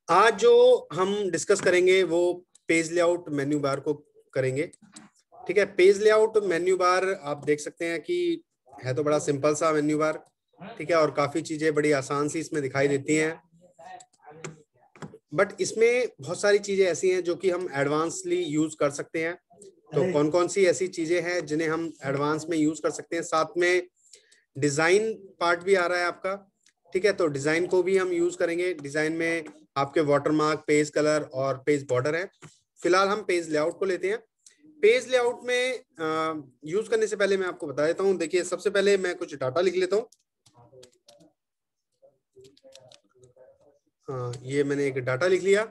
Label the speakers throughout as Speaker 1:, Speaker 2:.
Speaker 1: आज जो हम डिस्कस करेंगे वो पेज लेआउट मेन्यू बार को करेंगे। ठीक है, पेज लेआउट मेन्यू बार आप देख सकते हैं कि है तो बड़ा सिंपल सा मेन्यू बार। ठीक है, और काफी चीजें बड़ी आसान सी इसमें दिखाई देती हैं, बट इसमें बहुत सारी चीजें ऐसी हैं जो कि हम एडवांसली यूज कर सकते हैं। तो कौन कौन सी ऐसी चीजें हैं जिन्हें हम एडवांस में यूज कर सकते हैं? साथ में डिजाइन पार्ट भी आ रहा है आपका। ठीक है, तो डिजाइन को भी हम यूज करेंगे। डिजाइन में आपके वाटरमार्क, पेज कलर और पेज बॉर्डर है। फिलहाल हम पेज लेआउट को लेते हैं। पेज लेआउट में यूज करने से पहले मैं आपको बता देता हूं। देखिए, सबसे पहले मैं कुछ डाटा लिख लेता हूं। हाँ, ये मैंने एक डाटा लिख लिया।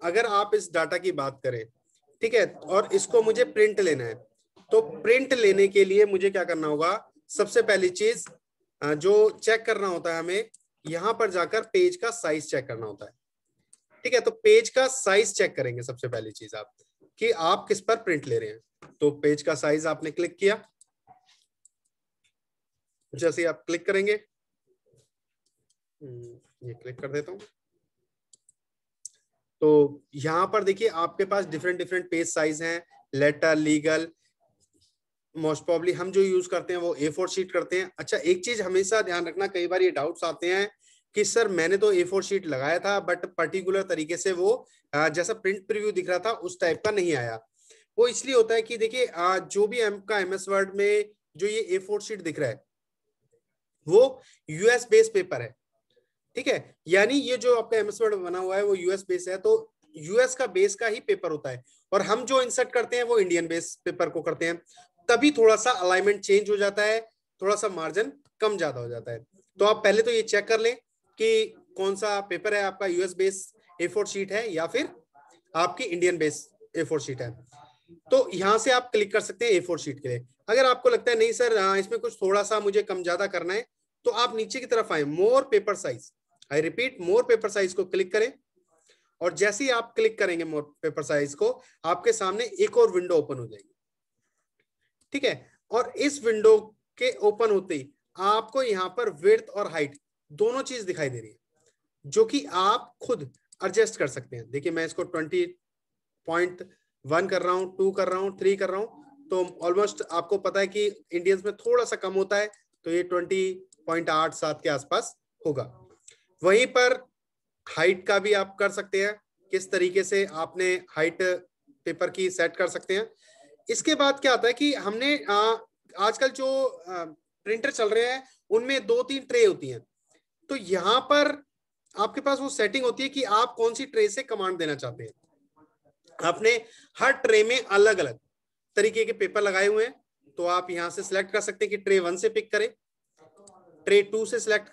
Speaker 1: अगर आप इस डाटा की बात करें, ठीक है, और इसको मुझे प्रिंट लेना है, तो प्रिंट लेने के लिए मुझे क्या करना होगा? सबसे पहली चीज जो चेक करना होता है हमें, यहां पर जाकर पेज का साइज चेक करना होता है। ठीक है, तो पेज का साइज चेक करेंगे सबसे पहली चीज आप, कि आप किस पर प्रिंट ले रहे हैं। तो पेज का साइज आपने क्लिक किया, जैसे आप क्लिक करेंगे, ये क्लिक कर देता हूं, तो यहां पर देखिए आपके पास डिफरेंट डिफरेंट पेज साइज हैं। लेटर, लीगल, मोस्ट प्रॉब्ली हम जो यूज करते हैं वो A4 शीट करते हैं। अच्छा, एक चीज हमेशा ध्यान रखना, कई बार ये डाउट्स आते हैं कि सर मैंने तो A4 शीट लगाया था बट पर्टिकुलर तरीके से वो जैसा प्रिंट प्रीव्यू दिख रहा था उस टाइप का नहीं आया। वो इसलिए होता है कि देखिए जो भी आपका MS वर्ड में जो ये A4 शीट दिख रहा है वो US बेस पेपर है। ठीक है, यानी ये जो आपका MS वर्ड बना हुआ है वो US बेस है, तो US का बेस का ही पेपर होता है, और हम जो इंसर्ट करते हैं वो इंडियन बेस पेपर को करते हैं। तभी थोड़ा सा अलाइनमेंट चेंज हो जाता है, थोड़ा सा मार्जिन कम ज्यादा हो जाता है। तो आप पहले तो ये चेक कर लें कि कौन सा पेपर है आपका, US बेस A4 शीट है या फिर आपकी इंडियन बेस A4 शीट है। तो यहां से आप क्लिक कर सकते हैं A4 शीट के लिए। अगर आपको लगता है नहीं सर इसमें कुछ थोड़ा सा मुझे कम ज्यादा करना है, तो आप नीचे की तरफ आए, मोर paper size, I repeat more paper size को क्लिक करें, और जैसे ही आप क्लिक करेंगे मोर पेपर साइज को, आपके सामने एक और विंडो ओपन हो जाएगी। ठीक है, और इस विंडो के ओपन होते ही आपको यहाँ पर विड्थ और हाइट दोनों चीज दिखाई दे रही है, जो कि आप खुद एडजस्ट कर सकते हैं। देखिए, मैं इसको 20.1 कर रहा हूँ, 2 कर रहा हूँ, 3 कर रहा हूँ, तो ऑलमोस्ट आपको पता है कि इंडियंस में थोड़ा सा कम होता है, तो ये 20.87 के आसपास होगा। वहीं पर हाइट का भी आप कर सकते हैं, किस तरीके से आपने हाइट पेपर की सेट कर सकते हैं। इसके बाद क्या आता है कि हमने आजकल जो प्रिंटर चल रहे हैं उनमें 2-3 ट्रे होती हैं, तो यहां पर आपके पास वो सेटिंग होती है कि आप कौन सी ट्रे से कमांड देना चाहते हैं। आपने हर ट्रे में अलग अलग तरीके के पेपर लगाए हुए हैं, तो आप यहां से सिलेक्ट कर सकते हैं कि ट्रे 1 से पिक करें, ट्रे 2 से सिलेक्ट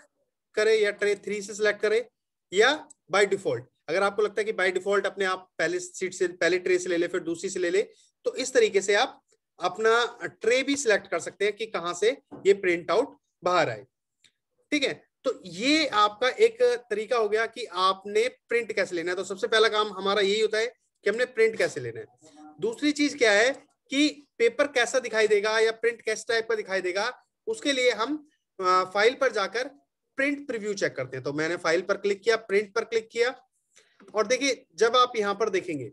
Speaker 1: करे, या ट्रे 3 से सिलेक्ट करे, या बाय डिफॉल्ट अगर आपको लगता है कि बाय डिफॉल्ट अपने आप पहले सीट से, पहले ट्रे से ले ले फिर दूसरी से ले ले, तो इस तरीके से आप अपना ट्रे भी सिलेक्ट कर सकते हैं कि कहां से ये प्रिंट आउट बाहर आए। ठीक है, तो ये आपका एक तरीका हो गया कि आपने प्रिंट कैसे लेना है। तो सबसे पहला काम हमारा यही होता है कि हमने प्रिंट कैसे लेना है। दूसरी चीज क्या है कि पेपर कैसा दिखाई देगा या प्रिंट किस टाइप का दिखाई देगा, उसके लिए हम फाइल पर जाकर प्रिंट प्रीव्यू चेक करते हैं। तो मैंने फाइल पर क्लिक किया, प्रिंट पर क्लिक किया, और देखिए जब आप यहां पर देखेंगे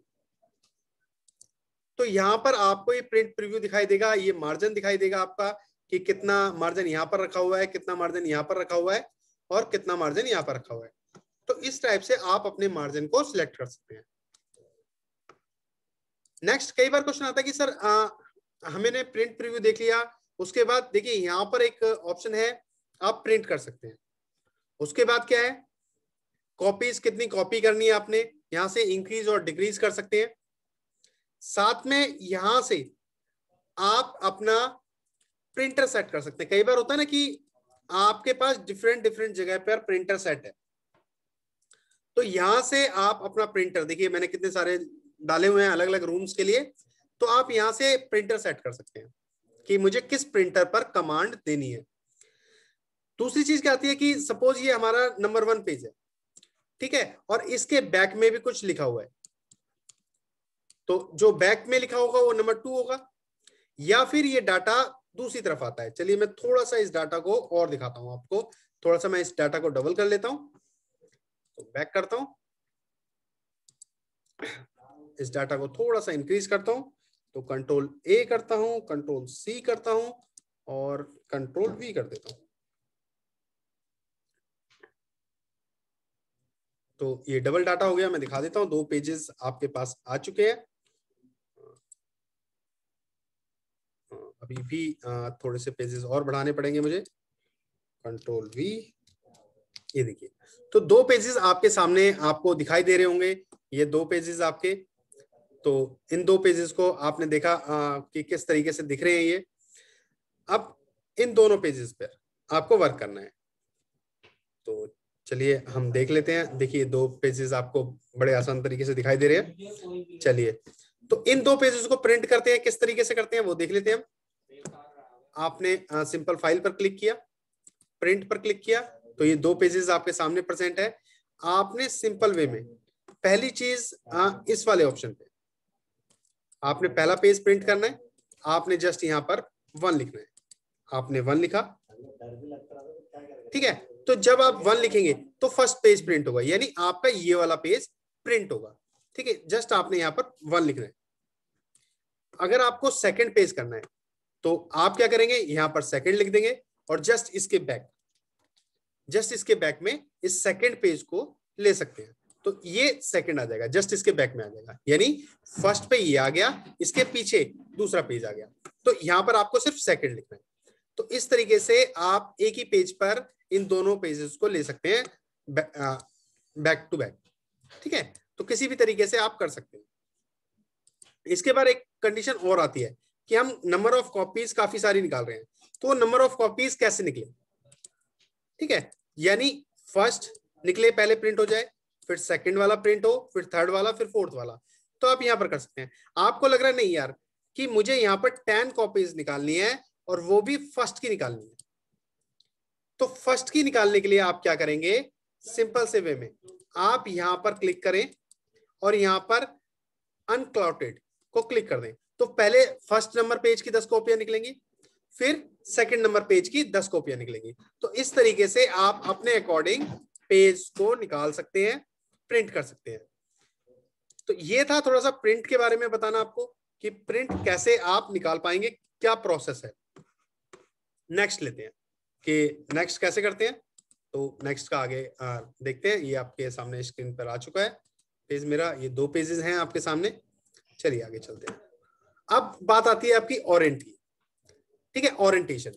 Speaker 1: तो यहां पर आपको ये प्रिंट प्रीव्यू दिखाई देगा, ये मार्जिन दिखाई देगा आपका कि कितना मार्जिन यहां पर रखा हुआ है, कितना मार्जिन यहां पर रखा हुआ है, और कितना मार्जिन यहां पर रखा हुआ है। तो इस टाइप से आप अपने मार्जिन को सिलेक्ट कर सकते हैं। नेक्स्ट, कई बार क्वेश्चन आता है कि सर हमने प्रिंट प्रीव्यू देख लिया, उसके बाद देखिए यहां पर एक ऑप्शन है, आप प्रिंट कर सकते हैं। उसके बाद क्या है, कॉपीज, कितनी कॉपी करनी है आपने, यहां से इंक्रीज और डिक्रीज कर सकते हैं। साथ में यहां से आप अपना प्रिंटर सेट कर सकते हैं। कई बार होता है ना कि आपके पास डिफरेंट डिफरेंट जगह पर प्रिंटर सेट है, तो यहां से आप अपना प्रिंटर, देखिए मैंने कितने सारे डाले हुए हैं अलग अलग रूम्स के लिए, तो आप यहां से प्रिंटर सेट कर सकते हैं कि मुझे किस प्रिंटर पर कमांड देनी है। दूसरी चीज क्या आती है कि सपोज ये हमारा नंबर 1 पेज है, ठीक है, और इसके बैक में भी कुछ लिखा हुआ है, तो जो बैक में लिखा होगा वो नंबर 2 होगा, या फिर ये डाटा दूसरी तरफ आता है। चलिए मैं थोड़ा सा इस डाटा को और दिखाता हूं आपको, थोड़ा सा मैं इस डाटा को डबल कर लेता हूं, तो बैक करता हूं, इस डाटा को थोड़ा सा इंक्रीज करता हूं, तो कंट्रोल ए करता हूं, कंट्रोल सी करता हूं और कंट्रोल वी कर देता हूं। तो ये डबल डाटा हो गया। मैं दिखा देता हूं, 2 पेजेस आपके पास आ चुके हैं। अभी भी थोड़े से पेजेस और बढ़ाने पड़ेंगे मुझे। कंट्रोल वी, ये देखिए, तो 2 पेजेस आपके सामने आपको दिखाई दे रहे होंगे। ये 2 पेजेस आपके, तो इन 2 पेजेस को आपने देखा कि किस तरीके से दिख रहे हैं ये। अब इन दोनों पेजेस पर आपको वर्क करना है। तो चलिए हम देख लेते हैं। देखिए 2 पेजेस आपको बड़े आसान तरीके से दिखाई दे रहे हैं। चलिए, तो इन 2 पेजेस को प्रिंट करते हैं, किस तरीके से करते हैं वो देख लेते हैं हम। आपने सिंपल फाइल पर क्लिक किया, प्रिंट पर क्लिक किया, तो ये 2 पेजेस आपके सामने प्रेजेंट है। आपने सिंपल वे में पहली चीज इस वाले ऑप्शन पे आपने पहला पेज प्रिंट करना है। आपने जस्ट यहाँ पर 1 लिखना है। आपने 1 लिखा, ठीक है। तो जब आप 1 लिखेंगे तो फर्स्ट पेज प्रिंट होगा, यानी आपका ये वाला पेज प्रिंट होगा, ठीक है। जस्ट आपने यहाँ पर 1 लिखना है। अगर आपको सेकंड पेज करना है तो आप क्या करेंगे, यहाँ पर सेकंड लिख देंगे और जस्ट इसके बैक में इस सेकंड पेज को ले सकते हैं। तो ये सेकंड आ जाएगा, जस्ट इसके बैक में आ जाएगा, यानी फर्स्ट पे ये आ गया, इसके पीछे दूसरा पेज आ गया। तो यहां पर आपको सिर्फ सेकंड लिखना है। तो इस तरीके से आप एक ही पेज पर इन दोनों पेजेस को ले सकते हैं बैक टू बैक, ठीक है। तो किसी भी तरीके से आप कर सकते हैं। इसके बाद एक कंडीशन और आती है कि हम नंबर ऑफ कॉपीज काफी सारी निकाल रहे हैं, तो नंबर ऑफ कॉपीज कैसे निकले, ठीक है। यानी फर्स्ट निकले, पहले प्रिंट हो जाए, फिर सेकंड वाला प्रिंट हो, फिर थर्ड वाला, फिर फोर्थ वाला। तो आप यहां पर कर सकते हैं। आपको लग रहा है नहीं यार कि मुझे यहाँ पर 10 कॉपीज निकालनी है और वो भी फर्स्ट की निकालनी है, तो फर्स्ट की निकालने के लिए आप क्या करेंगे, सिंपल से वे में आप यहां पर क्लिक करें और यहां पर अनक्लाउडेड को क्लिक कर दें। तो पहले फर्स्ट नंबर पेज की 10 कॉपियां निकलेंगी, फिर सेकंड नंबर पेज की 10 कॉपियां निकलेंगी। तो इस तरीके से आप अपने अकॉर्डिंग पेज को निकाल सकते हैं, प्रिंट कर सकते हैं। तो ये था थोड़ा सा प्रिंट के बारे में बताना आपको कि प्रिंट कैसे आप निकाल पाएंगे, क्या प्रोसेस है। नेक्स्ट लेते हैं कि नेक्स्ट कैसे करते हैं। तो नेक्स्ट का आगे देखते हैं। ये आपके सामने स्क्रीन पर आ चुका है पेज मेरा, ये 2 पेजेस हैं आपके सामने। चलिए आगे चलते हैं। अब बात आती है आपकी ओरिएंट की, ठीक है। ओरिएंटेशन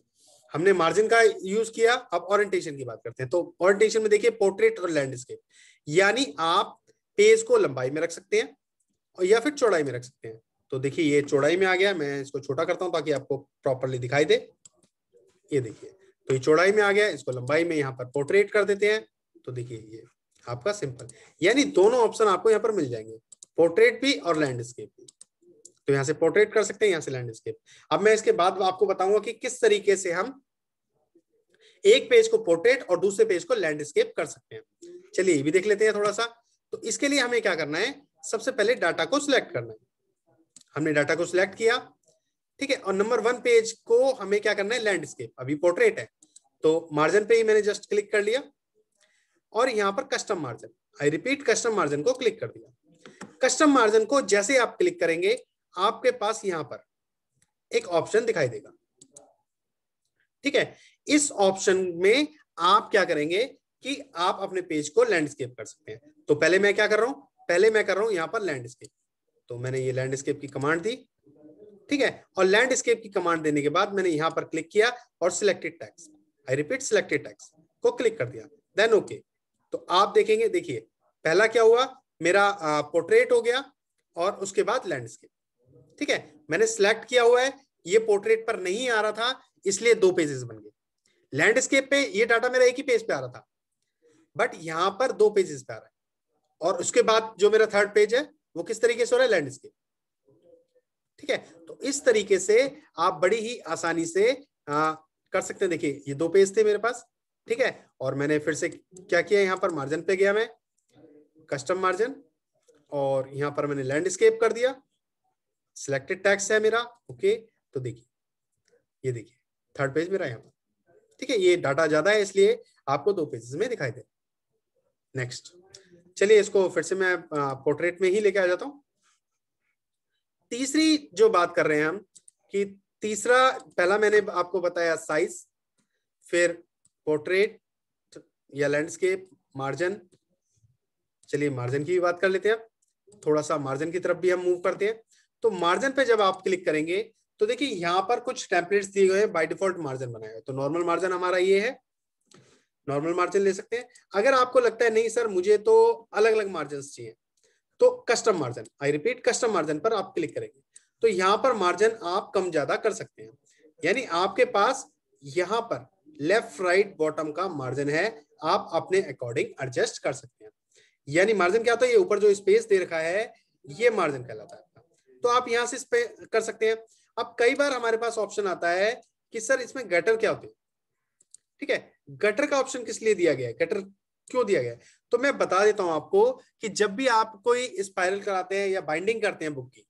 Speaker 1: हमने मार्जिन का यूज किया, अब ओरिएंटेशन की बात करते हैं। तो ओरिएंटेशन में देखिए पोर्ट्रेट और लैंडस्केप, यानी आप पेज को लंबाई में रख सकते हैं और या फिर चौड़ाई में रख सकते हैं। तो देखिए ये चौड़ाई में आ गया, मैं इसको छोटा करता हूं ताकि आपको प्रॉपरली दिखाई दे। ये देखिए, तो ये चौड़ाई में आ गया, इसको लंबाई में यहाँ पर पोर्ट्रेट कर देते हैं। तो देखिए ये आपका सिंपल, यानी दोनों ऑप्शन आपको यहाँ पर मिल जाएंगे, पोर्ट्रेट भी और लैंडस्केप भी। तो यहाँ से पोर्ट्रेट कर सकते हैं, यहाँ से लैंडस्केप। अब मैं इसके बाद आपको बताऊंगा कि किस तरीके से हम एक पेज को पोर्ट्रेट और दूसरे पेज को लैंडस्केप कर सकते हैं। चलिए ये भी देख लेते हैं थोड़ा सा। तो इसके लिए हमें क्या करना है, सबसे पहले डाटा को सिलेक्ट करना है। हमने डाटा को सिलेक्ट किया, ठीक है। और नंबर 1 पेज को हमें क्या करना है, लैंडस्केप। अभी पोर्ट्रेट है तो मार्जिन पे ही मैंने जस्ट क्लिक कर लिया और यहाँ पर custom margin, I repeat custom margin को क्लिक कर दिया। कस्टम मार्जिन को जैसे आप क्लिक करेंगे आपके पास यहाँ पर एक ऑप्शन दिखाई देगा, ठीक है। इस ऑप्शन में आप क्या करेंगे कि आप अपने पेज को लैंडस्केप कर सकते हैं। तो पहले मैं क्या कर रहा हूं, पहले मैं कर रहा हूं यहाँ पर लैंडस्केप। तो मैंने ये लैंडस्केप की कमांड दी, ठीक है। और लैंडस्केप की कमांड देने के बाद मैंने यहां पर क्लिक किया और selected text, I repeat selected text को क्लिक कर दिया, देन ओके। तो आप देखेंगे, देखिए पहला क्या हुआ, मेरा पोर्ट्रेट हो गया और उसके बाद लैंडस्केप, ठीक है। मैंने सिलेक्ट किया हुआ है, ये पोर्ट्रेट पर नहीं आ रहा था इसलिए 2 पेजेस बन गए। लैंडस्केप पे ये डाटा मेरा एक ही पेज पे आ रहा था, बट यहां पर 2 पेजेस पे आ रहा है। और उसके बाद जो मेरा थर्ड पेज है वो किस तरीके से हो रहा है, लैंडस्केप, ठीक है। तो इस तरीके से आप बड़ी ही आसानी से कर सकते हैं। देखिए ये 2 पेज थे मेरे पास, ठीक है। और मैंने फिर से क्या किया, यहाँ पर मार्जिन पे गया मैं, कस्टम मार्जिन, और यहाँ पर मैंने लैंडस्केप कर दिया, सिलेक्टेड टेक्स्ट है मेरा, ओके। तो देखिए ये देखिए थर्ड पेज मेरा यहाँ पर, ठीक है। ये डाटा ज्यादा है इसलिए आपको 2 पेजेस में दिखाई दे। नेक्स्ट चलिए इसको फिर से मैं पोर्ट्रेट में ही लेके आ जाता हूँ। तीसरी जो बात कर रहे हैं हम कि तीसरा, पहला मैंने आपको बताया साइज, फिर पोर्ट्रेट या लैंडस्केप, मार्जिन। चलिए मार्जिन की भी बात कर लेते हैं, थोड़ा सा मार्जिन की तरफ भी हम मूव करते हैं। तो मार्जिन पे जब आप क्लिक करेंगे तो देखिए यहाँ पर कुछ टेम्पलेट्स दिए गए हैं, बाय डिफॉल्ट मार्जिन बनाए हुए। तो नॉर्मल मार्जिन हमारा ये है, नॉर्मल मार्जिन ले सकते हैं। अगर आपको लगता है नहीं सर मुझे तो अलग अलग मार्जिन चाहिए, तो custom margin, I repeat custom margin पर आप क्लिक करेंगे तो यहाँ पर मार्जिन आप कम ज्यादा कर सकते हैं। यानी आपके पास यहाँ पर लेफ्ट राइट बॉटम का मार्जिन है, आप अपने अकॉर्डिंग एडजस्ट कर सकते हैं। यानी मार्जिन क्या होता है, ये ऊपर जो स्पेस दे रखा है ये मार्जिन कहलाता है आपका। तो आप यहाँ से इस पे कर सकते हैं। अब कई बार हमारे पास ऑप्शन आता है कि सर इसमें गटर क्या होते हैं, ठीक है। गटर का ऑप्शन किस लिए दिया गया है, गटर क्यों दिया गया है, तो मैं बता देता हूं आपको कि जब भी आप कोई स्पाइरल कराते हैं या बाइंडिंग करते हैं बुक की,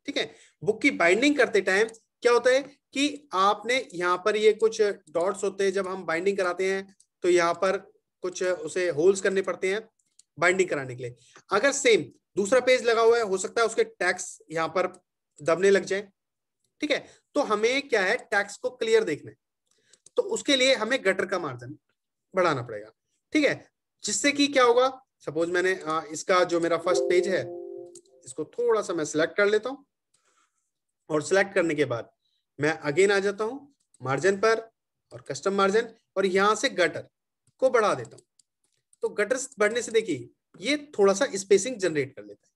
Speaker 1: ठीक है, बुक की बाइंडिंग करते टाइम क्या होता है कि आपने यहाँ पर ये कुछ डॉट्स होते हैं, जब हम बाइंडिंग कराते हैं तो यहाँ पर कुछ उसे होल्स करने पड़ते हैं बाइंडिंग कराने के लिए। अगर सेम दूसरा पेज लगा हुआ है, हो सकता है उसके टैक्स यहाँ पर दबने लग जाए, ठीक है। तो हमें क्या है, टैक्स को क्लियर देखना है, तो उसके लिए हमें गटर का मार्जिन बढ़ाना पड़ेगा, ठीक है। जिससे कि क्या होगा, सपोज मैंने इसका जो मेरा फर्स्ट पेज है इसको थोड़ा सा मैं सिलेक्ट कर लेता हूं, और सिलेक्ट करने के बाद मैं अगेन आ जाता हूं मार्जिन पर और कस्टम मार्जिन, और यहां से गटर को बढ़ा देता हूं। तो गटर बढ़ने से देखिए ये थोड़ा सा स्पेसिंग जनरेट कर लेता है,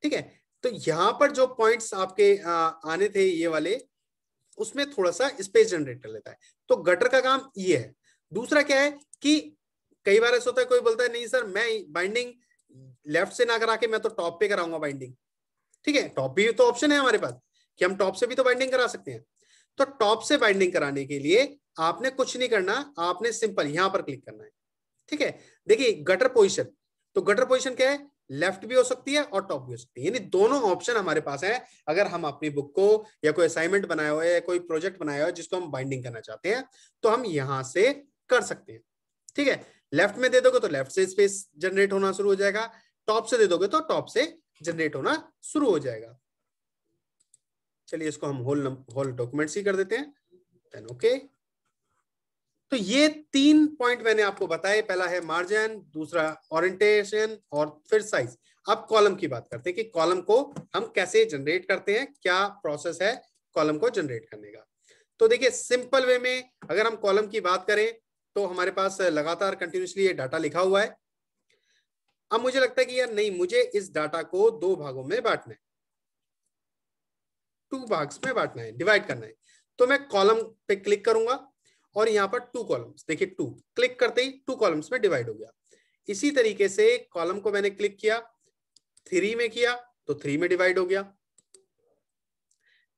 Speaker 1: ठीक है। तो यहां पर जो पॉइंट्स आपके आने थे ये वाले, उसमें थोड़ा सा स्पेस जनरेट कर लेता है। तो गटर का काम ये है। दूसरा क्या है कि कई बार ऐसा होता है, कोई बोलता है नहीं सर मैं बाइंडिंग लेफ्ट से ना करा के मैं तो टॉप पे कराऊंगा बाइंडिंग, ठीक है। टॉप भी तो ऑप्शन है हमारे पास कि हम टॉप से भी तो बाइंडिंग करा सकते हैं। तो टॉप से बाइंडिंग कराने के लिए आपने कुछ नहीं करना, आपने सिंपल यहां पर क्लिक करना है, ठीक है। देखिए गटर पोजीशन, तो गटर पोजीशन क्या है, लेफ्ट भी हो सकती है और टॉप भी हो सकती है, यानी दोनों ऑप्शन हमारे पास है। अगर हम अपनी बुक को या कोई असाइनमेंट बनाया हुआ है या कोई प्रोजेक्ट बनाया हुआ है जिसको हम बाइंडिंग करना चाहते हैं तो हम यहां से कर सकते हैं, ठीक है। लेफ्ट में दे दोगे तो लेफ्ट से स्पेस जनरेट होना शुरू हो जाएगा, टॉप से दे दोगे तो टॉप से जनरेट होना शुरू हो जाएगा। चलिए इसको हम होल डॉक्यूमेंट्स ही कर देते हैं, देन ओके। तो ये 3 पॉइंट मैंने आपको बताए, पहला है मार्जिन, दूसरा ओरिएंटेशन और फिर साइज। अब कॉलम की बात करते हैं कि कॉलम को हम कैसे जनरेट करते हैं, क्या प्रोसेस है कॉलम को जनरेट करने का। तो देखिए सिंपल वे में अगर हम कॉलम की बात करें तो हमारे पास लगातार कंटिन्यूसली ये डाटा लिखा हुआ है। अब मुझे लगता है कि यार नहीं, मुझे इस डाटा को 2 भागों में बांटना है, 2 भाग्स में बांटना है, डिवाइड करना है। तो मैं कॉलम पे क्लिक करूंगा और यहाँ पर 2 कॉलम्स, देखिए 2 क्लिक करते ही 2 कॉलम्स में डिवाइड हो गया। इसी तरीके से कॉलम को मैंने क्लिक किया, 3 में किया तो 3 में डिवाइड हो गया।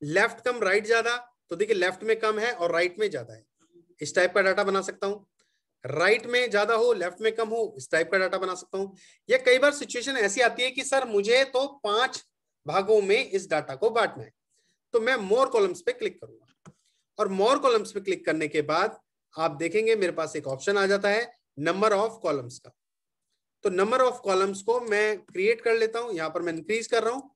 Speaker 1: लेफ्ट कम राइट ज्यादा, तो देखिए लेफ्ट में कम है और राइट में ज्यादा है, इस टाइप का डाटा बना सकता हूं। राइट में ज्यादा हो लेफ्ट में कम हो, इस टाइप का डाटा बना सकता हूं। या कई बार सिचुएशन ऐसी आती है कि सर मुझे तो 5 भागों में इस डाटा को बांटना है, तो मैं मोर कॉलम्स पे क्लिक करूंगा, और मोर कॉलम्स पे क्लिक करने के बाद आप देखेंगे मेरे पास एक ऑप्शन आ जाता है नंबर ऑफ कॉलम्स का। तो नंबर ऑफ कॉलम्स को मैं क्रिएट कर लेता हूं, यहां पर मैं इंक्रीज कर रहा हूं।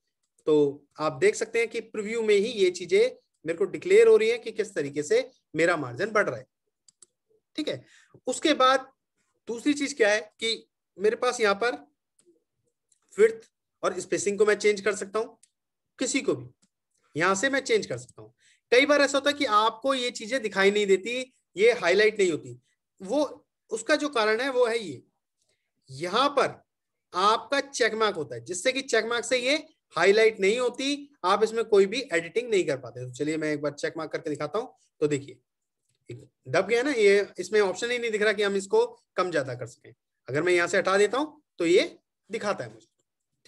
Speaker 1: तो आप देख सकते हैं कि प्रीव्यू में ही ये चीजें मेरे को डिक्लेयर हो रही है कि किस तरीके से मेरा मार्जिन बढ़ रहा है, ठीक है। उसके बाद दूसरी चीज क्या है कि मेरे पास यहाँ पर विड्थ और स्पेसिंग को मैं चेंज कर सकता हूं, किसी को भी यहां से मैं चेंज कर सकता हूं। कई बार ऐसा होता है कि आपको ये चीजें दिखाई नहीं देती, ये हाईलाइट नहीं होती, वो उसका जो कारण है वो है ये, यहां पर आपका चेक मार्क होता है, जिससे कि चेक मार्क से ये हाईलाइट नहीं होती, आप इसमें कोई भी एडिटिंग नहीं कर पाते। तो चलिए मैं एक बार चेक मार्क करके दिखाता हूं। तो देखिए दब गया ना ये, इसमें ऑप्शन ही नहीं दिख रहा कि हम इसको कम ज्यादा कर सकें। अगर मैं यहां से हटा देता हूं तो ये दिखाता है मुझे,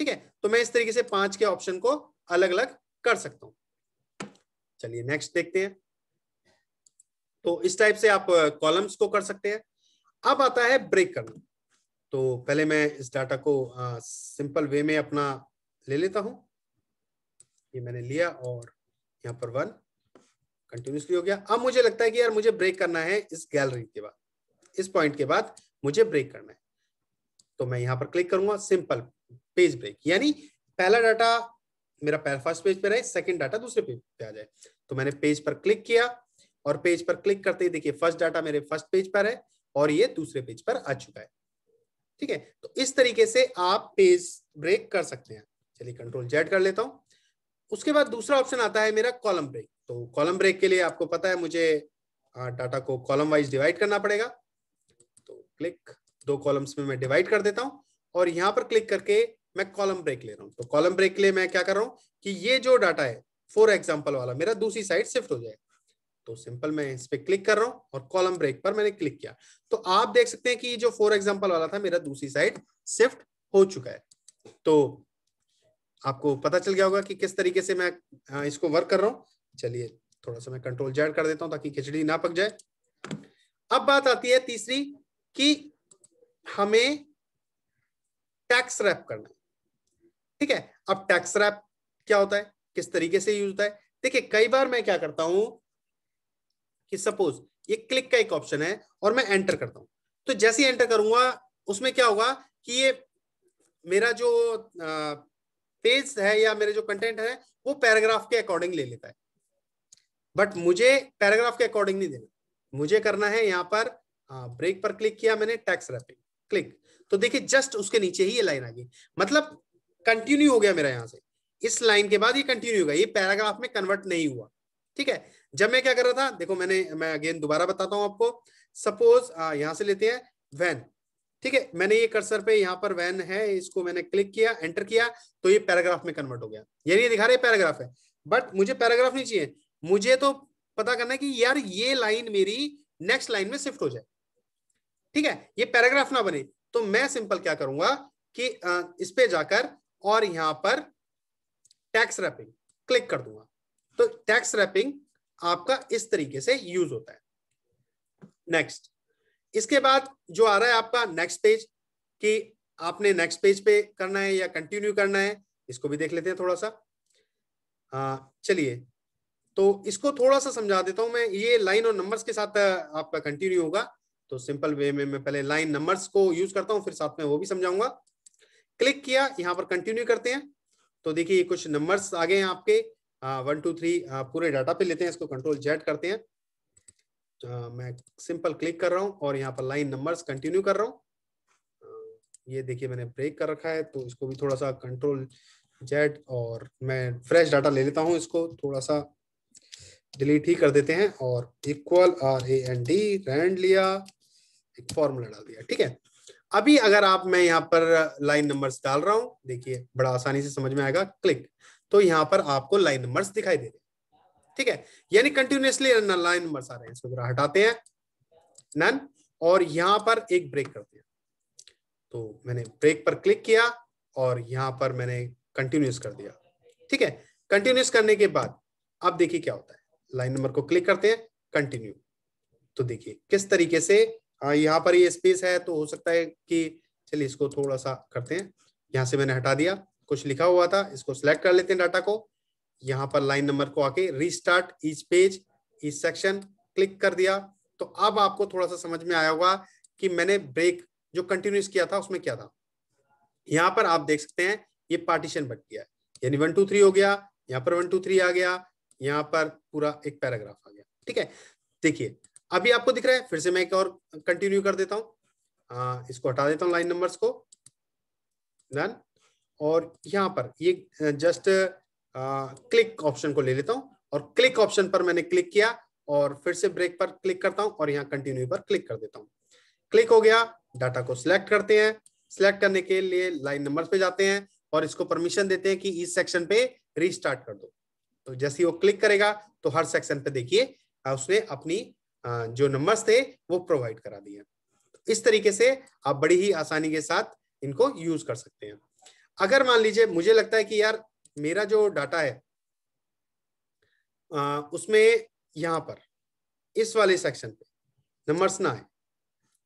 Speaker 1: ठीक है। तो मैं इस तरीके से 5 के ऑप्शन को अलग अलग कर सकता हूं। चलिए नेक्स्ट देखते हैं। तो इस टाइप से आप कॉलम्स को कर सकते हैं। अब आता है ब्रेक करना। तो पहले मैं इस डाटा को सिंपल वे में अपना ले लेता हूं, ये मैंने लिया और यहाँ पर 1 कंटिन्यूसली हो गया। अब मुझे लगता है कि यार मुझे ब्रेक करना है इस गैलरी के बाद, इस पॉइंट के बाद मुझे ब्रेक करना है। तो मैं यहाँ पर क्लिक करूंगा सिंपल पेज ब्रेक, यानी पहला डाटा मेरा फर्स्ट पेज पे रहे, सेकंड डाटा दूसरे पेज पे आ जाए। तो मैंने पेज पर क्लिक किया और पेज पर क्लिक करते ही देखिए फर्स्ट डाटा मेरे फर्स्ट पेज पर है और ये दूसरे पेज पर आ चुका है। ठीक है, तो इस तरीके से आप पेज ब्रेक कर सकते हैं। चलिए कंट्रोल जेड कर लेता हूं। उसके बाद दूसरा ऑप्शन आता है मेरा कॉलम ब्रेक। तो कॉलम ब्रेक के लिए आपको पता है मुझे डाटा को कॉलम वाइज डिवाइड करना पड़ेगा। तो क्लिक, 2 कॉलम्स में मैं डिवाइड कर देता हूं और यहां पर क्लिक करके मैं कॉलम ब्रेक ले रहा हूं। तो कॉलम ब्रेक के लिए मैं क्या कर रहा हूं कि ये जो डाटा है फॉर एग्जांपल वाला मेरा दूसरी साइड शिफ्ट हो जाए। तो सिंपल मैं इस पे क्लिक कर रहा हूं और कॉलम ब्रेक पर मैंने क्लिक किया, तो आप देख सकते हैं कि जो फॉर एग्जांपल वाला था मेरा दूसरी साइड शिफ्ट हो चुका है। तो आपको पता चल गया होगा कि किस तरीके से मैं इसको वर्क कर रहा हूं। चलिए थोड़ा सा मैं कंट्रोल जेड कर देता हूं ताकि खिचड़ी ना पक जाए। अब बात आती है तीसरी कि हमें टैक्स रैप करना है। ठीक है, अब टैक्स रैप क्या होता है, किस तरीके से यूज होता है? देखिए कई बार मैं क्या करता हूं कि सपोज ये क्लिक का एक ऑप्शन है और मैं एंटर करता हूं, तो जैसे ही एंटर करूंगा उसमें क्या होगा कि ये मेरा जो पेज है या मेरे जो कंटेंट है वो पैराग्राफ के अकॉर्डिंग ले लेता है, बट मुझे पैराग्राफ के अकॉर्डिंग नहीं देना। मुझे करना है यहाँ पर ब्रेक पर क्लिक किया मैंने, टैक्स रैपिंग क्लिक, तो देखिए जस्ट उसके नीचे ही ये लाइन आ गई, मतलब कंटिन्यू हो गया मेरा यहां से। इस लाइन के बाद ये कंटिन्यू होगा, ये पैराग्राफ में कन्वर्ट नहीं हुआ। ठीक है, जब मैं क्या कर रहा था देखो, मैं अगेन दोबारा बताता हूं आपको। सपोज यहां से लेते हैं वैन। ठीक है, मैंने ये कर्सर पे यहाँ पर वैन है, इसको मैंने क्लिक किया, एंटर किया, तो ये पैराग्राफ में कन्वर्ट हो गया। यानी ये दिखा रहे पैराग्राफ है, बट मुझे पैराग्राफ नहीं चाहिए, मुझे तो पता करना है कि यार ये लाइन मेरी नेक्स्ट लाइन में शिफ्ट हो जाए। ठीक है, ये पैराग्राफ ना बने, तो मैं सिंपल क्या करूंगा कि इस पे जाकर और यहां पर टैक्स रैपिंग क्लिक कर दूंगा। तो टैक्स रैपिंग आपका इस तरीके से यूज होता है। नेक्स्ट, इसके बाद जो आ रहा है आपका नेक्स्ट पेज, कि आपने नेक्स्ट पेज पे करना है या कंटिन्यू करना है, इसको भी देख लेते हैं थोड़ा सा। चलिए तो इसको थोड़ा सा समझा देता हूं मैं। ये लाइन और नंबर्स के साथ आपका कंटिन्यू होगा, तो सिंपल वे में मैं पहले लाइन नंबर्स को यूज करता हूं, फिर साथ में वो भी समझाऊंगा। क्लिक किया, यहां पर कंटिन्यू करते हैं, तो देखिए कुछ नंबर्स आ गए हैं आपके 1 2 3 पूरे डाटा पे लेते हैं, इसको कंट्रोल जेड करते हैं। मैं सिंपल क्लिक कर रहा हूं और यहाँ पर लाइन नंबर्स कंटिन्यू कर रहा हूँ। ये देखिए मैंने ब्रेक कर रखा है, तो इसको भी थोड़ा सा कंट्रोल जेड और मैं फ्रेश डाटा ले लेता हूँ, इसको थोड़ा सा डिलीट ही कर देते हैं और इक्वल RAND रैंड लिया, एक फॉर्मूला डाल दिया। ठीक है, अभी अगर आप मैं यहाँ पर लाइन नंबर्स डाल रहा हूँ, देखिए बड़ा आसानी से समझ में आएगा, क्लिक, तो यहाँ पर आपको लाइन नंबर्स दिखाई दे रहे हैं। ठीक है, यानी कंटिन्यूअसली लाइन नंबर्स आ रहे हैं। इसको जरा हटाते हैं, नन, और यहां पर एक ब्रेक करते हैं। तो मैंने ब्रेक पर क्लिक किया और यहां पर मैंने कंटिन्यूस कर दिया। ठीक है, कंटिन्यूस करने के बाद अब देखिए क्या होता है, लाइन नंबर को क्लिक करते हैं, कंटिन्यू, तो देखिए किस तरीके से यहाँ पर ये स्पेस है, तो हो सकता है कि चलिए इसको थोड़ा सा करते हैं, यहां से मैंने हटा दिया, कुछ लिखा हुआ था, इसको सिलेक्ट कर लेते हैं डाटा को, यहाँ पर लाइन नंबर को आके restart each page each section click कर दिया। तो अब आपको थोड़ा सा समझ में आया होगा कि मैंने ब्रेक जो कंटिन्यूस किया था उसमें क्या था। यहाँ पर आप देख सकते हैं ये पार्टीशन बट गया है, यानी 1 2 3 हो गया, यहाँ पर 1 2 3 आ गया, यहाँ पर पूरा एक पैराग्राफ आ गया। ठीक है, देखिए अभी आपको दिख रहा है, फिर से मैं एक और कंटिन्यू कर देता हूँ, इसको हटा देता हूँ लाइन नंबर्स को, डन, और यहाँ पर ये जस्ट क्लिक ऑप्शन को ले लेता हूं और क्लिक ऑप्शन पर मैंने क्लिक किया और फिर से ब्रेक पर क्लिक करता हूं और यहाँ कंटिन्यू पर क्लिक कर देता हूं। क्लिक हो गया, डाटा को सिलेक्ट करते हैं, सिलेक्ट करने के लिए लाइन नंबर्स पे जाते हैं और इसको परमिशन देते हैं कि इस सेक्शन पे रीस्टार्ट कर दो। तो जैसे ही वो क्लिक करेगा तो हर सेक्शन पे देखिए उसने अपनी जो नंबर्स थे वो प्रोवाइड करा दिए। इस तरीके से आप बड़ी ही आसानी के साथ इनको यूज कर सकते हैं। अगर मान लीजिए मुझे लगता है कि यार मेरा जो डाटा है उसमें यहां पर इस वाले सेक्शन पे नंबर्स ना आए,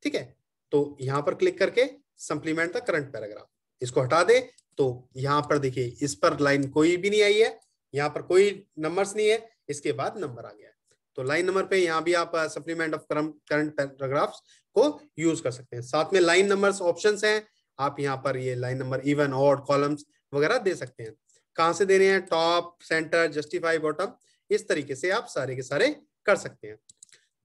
Speaker 1: ठीक है, तो यहां पर क्लिक करके सप्लीमेंट द करंट पैराग्राफ, इसको हटा दे, तो यहां पर देखिए इस पर लाइन कोई भी नहीं आई है, यहां पर कोई नंबर्स नहीं है, इसके बाद नंबर आ गया है। तो लाइन नंबर पे यहां भी आप सप्लीमेंट ऑफ करंट पैराग्राफ्स को यूज कर सकते हैं। साथ में लाइन नंबर्स ऑप्शंस हैं, आप यहाँ पर ये line number even odd columns वगैरह दे सकते हैं। कहां से देने हैं, टॉप, सेंटर, जस्टिफाई, बॉटम, इस तरीके से आप सारे के सारे कर सकते हैं।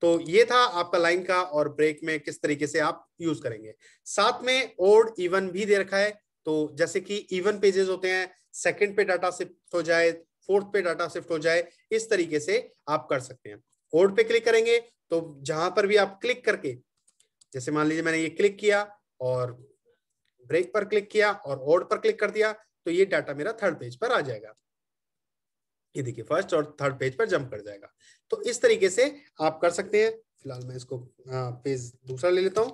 Speaker 1: तो ये था आपका लाइन का और ब्रेक में किस तरीके से आप यूज करेंगे। साथ में ओड इवन भी दे रखा है, तो जैसे कि इवन पेजेस होते हैं, सेकंड पे डाटा शिफ्ट हो जाए, फोर्थ पे डाटा शिफ्ट हो जाए, इस तरीके से आप कर सकते हैं। ओड पे क्लिक करेंगे तो जहां पर भी आप क्लिक करके, जैसे मान लीजिए मैंने ये क्लिक किया और ब्रेक पर क्लिक किया और ओड पर क्लिक कर दिया, तो ये डाटा मेरा थर्ड पेज पर आ जाएगा। ये देखिए फर्स्ट और थर्ड पेज पर जंप कर जाएगा। तो इस तरीके से आप कर सकते हैं। फिलहाल मैं इसको पेज दूसरा ले लेता हूं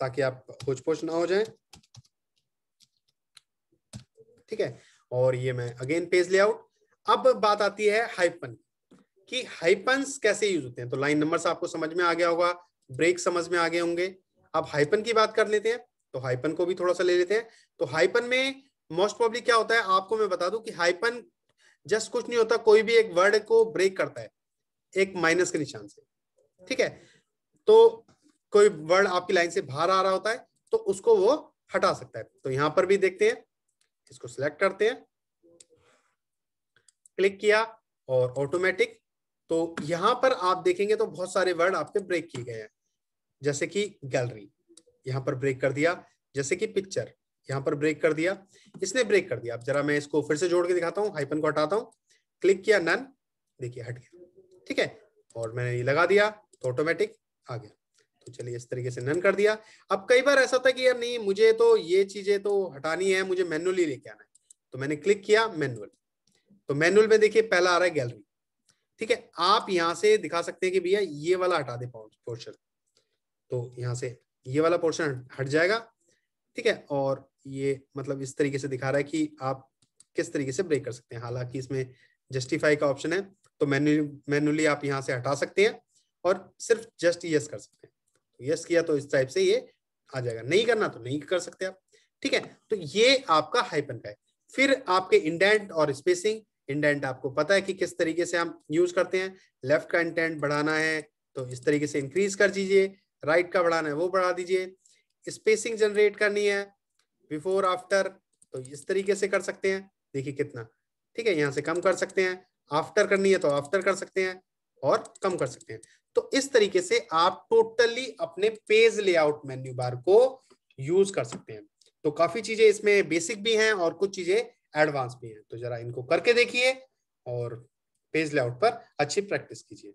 Speaker 1: ताकि आप होच पोच ना हो जाए। ठीक है, और ये मैं अगेन पेज लेआउट। अब बात आती है हाइपन कि हाइपन्स कैसे यूज होते हैं। तो लाइन नंबर्स आपको समझ में आ गया होगा, ब्रेक समझ में आ गए होंगे। अब हाइपन की बात कर लेते हैं, तो हाइपन को भी थोड़ा सा ले लेते हैं। तो हाइपन में मोस्ट प्रोबेबली क्या होता है, आपको मैं बता दूं कि हाइपन जस्ट कुछ नहीं होता, कोई भी एक वर्ड को ब्रेक करता है एक माइनस के निशान से। ठीक है, तो कोई वर्ड आपकी लाइन से बाहर आ रहा होता है तो उसको वो हटा सकता है। तो यहां पर भी देखते हैं, इसको सिलेक्ट करते हैं, क्लिक किया और ऑटोमेटिक। तो यहां पर आप देखेंगे तो बहुत सारे वर्ड आपके ब्रेक किए गए हैं, जैसे कि गैलरी यहां पर ब्रेक कर दिया, जैसे कि पिक्चर यहां पर ब्रेक कर दिया, इसने ब्रेक कर दिया। अब जरा मैं इसको फिर से जोड़ के दिखाता हूं, हाइपन को हटाता हूं, क्लिक किया, नन, देखिए हट गया। ठीक है, और मैंने ये लगा दिया तो ऑटोमेटिक आ गया। तो चलिए इस तरीके से नन कर दिया। अब कई बार ऐसा होता है कि यार नहीं, मुझे तो ये चीजें तो हटानी है, मुझे मैनुअली लेके आना है, तो मैंने क्लिक किया मैनुअल। तो मैनुअल में देखिए पहला आ रहा है गैलरी। ठीक है, आप यहां से दिखा सकते हैं कि भैया ये वाला हटा दे पोर्शन, तो यहां से ये वाला पोर्शन हट जाएगा। ठीक है, और ये मतलब इस तरीके से दिखा रहा है कि आप किस तरीके से ब्रेक कर सकते हैं। हालांकि इसमें जस्टिफाई का ऑप्शन है, तो मैन्युअली आप यहां से हटा सकते हैं और सिर्फ जस्ट यस कर सकते हैं। तो यस किया तो इस टाइप से ये आ जाएगा, नहीं करना तो नहीं कर सकते आप। ठीक है, तो ये आपका हाइपन का है। फिर आपके इंडेंट और स्पेसिंग। इंडेंट आपको पता है कि किस तरीके से हम यूज करते हैं, लेफ्ट का इंडेंट बढ़ाना है तो इस तरीके से इंक्रीज कर दीजिए, राइट का बढ़ाना है वो बढ़ा दीजिए। स्पेसिंग जनरेट करनी है बिफोर आफ्टर, तो इस तरीके से कर सकते हैं, देखिए कितना। ठीक है, यहां से कम कर सकते हैं, आफ्टर करनी है तो आफ्टर कर सकते हैं और कम कर सकते हैं। तो इस तरीके से आप टोटली अपने पेज लेआउट मेन्यू बार को यूज कर सकते हैं। तो काफी चीजें इसमें बेसिक भी हैं और कुछ चीजें एडवांस भी हैं। तो जरा इनको करके देखिए और पेज लेआउट पर अच्छी प्रैक्टिस कीजिए।